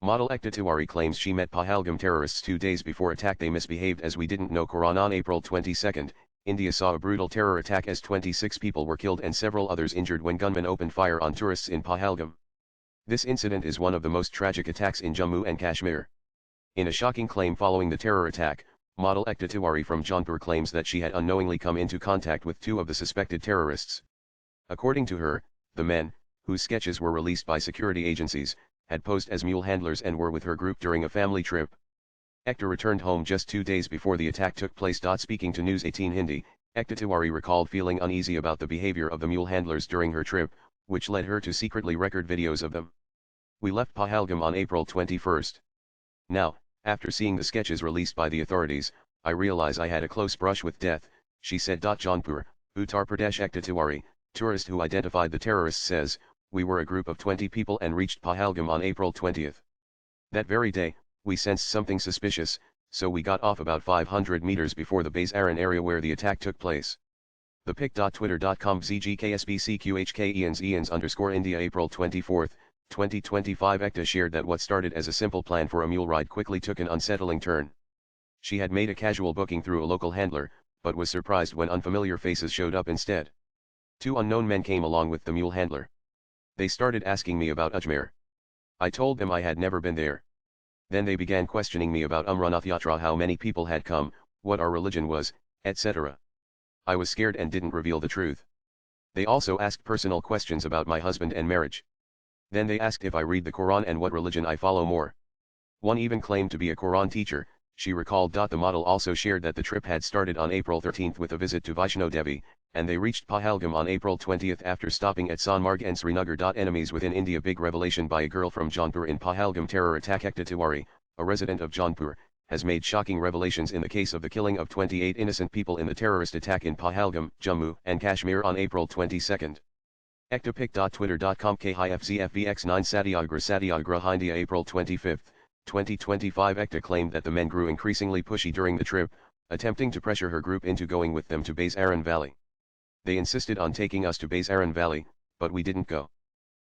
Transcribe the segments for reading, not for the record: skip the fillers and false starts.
Model Ekta Tiwari claims she met Pahalgam terrorists 2 days before attack. They misbehaved as we didn't know. Quran. On April 22, India saw a brutal terror attack as 26 people were killed and several others injured when gunmen opened fire on tourists in Pahalgam. This incident is one of the most tragic attacks in Jammu and Kashmir. In a shocking claim following the terror attack, model Ekta Tiwari from Jaunpur claims that she had unknowingly come into contact with 2 of the suspected terrorists. According to her, the men, whose sketches were released by security agencies, had posed as mule handlers and were with her group during a family trip. Ekta returned home just 2 days before the attack took place. Speaking to News 18 Hindi, Ekta Tiwari recalled feeling uneasy about the behavior of the mule handlers during her trip, which led her to secretly record videos of them. We left Pahalgam on April 21. Now, after seeing the sketches released by the authorities, I realize I had a close brush with death, she said. Jaunpur, Uttar Pradesh. Ekta Tiwari, tourist who identified the terrorists, says, "We were a group of 20 people and reached Pahalgam on April 20. That very day, we sensed something suspicious, so we got off about 500 meters before the base Aran area where the attack took place." The pic.twitter.com ZGKSBCQHKENS_India. April 24, 2025. Ekta shared that what started as a simple plan for a mule ride quickly took an unsettling turn. She had made a casual booking through a local handler, but was surprised when unfamiliar faces showed up instead. 2 unknown men came along with the mule handler. They started asking me about Ajmer. I told them I had never been there. Then they began questioning me about Umranath Yatra, how many people had come, what our religion was, etc. I was scared and didn't reveal the truth. They also asked personal questions about my husband and marriage. Then they asked if I read the Quran and what religion I follow more. One even claimed to be a Quran teacher, she recalled. The model also shared that the trip had started on April 13 with a visit to Vaishno Devi, and they reached Pahalgam on April 20 after stopping at Sonmarg and Srinagar. Enemies within India. Big revelation by a girl from Jaunpur in Pahalgam terror attack. Ekta Tiwari, a resident of Jaunpur, has made shocking revelations in the case of the killing of 28 innocent people in the terrorist attack in Pahalgam, Jammu and Kashmir on April 22. Ektapic.twitter.com KIFZFVX9 Satyagraha India. April 25, 2025. Ekta claimed that the men grew increasingly pushy during the trip, attempting to pressure her group into going with them to Base Aran Valley. They insisted on taking us to Base Aran Valley, but we didn't go.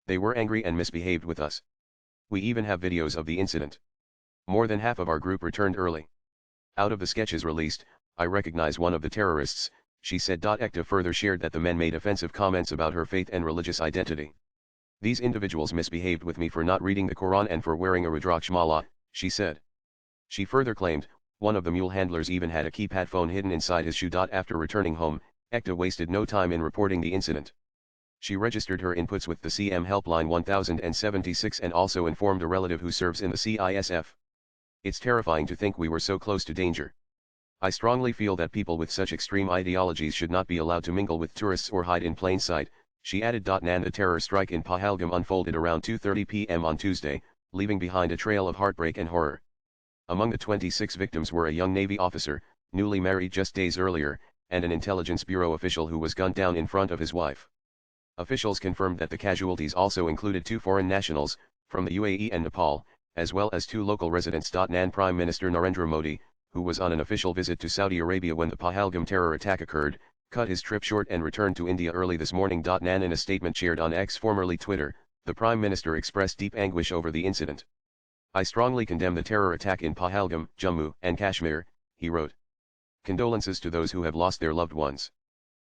They were angry and misbehaved with us. We even have videos of the incident. More than half of our group returned early. Out of the sketches released, I recognize one of the terrorists, she said. Ekta further shared that the men made offensive comments about her faith and religious identity. These individuals misbehaved with me for not reading the Quran and for wearing a Rudraksh mala, she said. She further claimed, one of the mule handlers even had a keypad phone hidden inside his shoe. After returning home, Ekta wasted no time in reporting the incident. She registered her inputs with the CM helpline 1076 and also informed a relative who serves in the CISF. It's terrifying to think we were so close to danger. I strongly feel that people with such extreme ideologies should not be allowed to mingle with tourists or hide in plain sight, she added. The terror strike in Pahalgam unfolded around 2:30 p.m. on Tuesday, leaving behind a trail of heartbreak and horror. Among the 26 victims were a young Navy officer, newly married just days earlier, and an intelligence bureau official who was gunned down in front of his wife. Officials confirmed that the casualties also included 2 foreign nationals, from the UAE and Nepal, as well as 2 local residents. Prime Minister Narendra Modi, who was on an official visit to Saudi Arabia when the Pahalgam terror attack occurred, cut his trip short and returned to India early this morning. In a statement shared on X, formerly Twitter, the Prime Minister expressed deep anguish over the incident. I strongly condemn the terror attack in Pahalgam, Jammu and Kashmir, he wrote. Condolences to those who have lost their loved ones.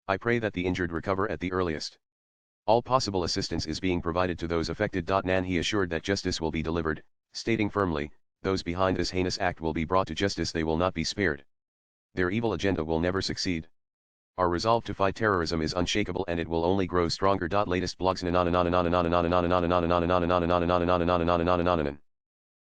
I pray that the injured recover at the earliest. All possible assistance is being provided to those affected. He assured that justice will be delivered, stating firmly, those behind this heinous act will be brought to justice. They will not be spared. Their evil agenda will never succeed. Our resolve to fight terrorism is unshakable and it will only grow stronger. Latest blogs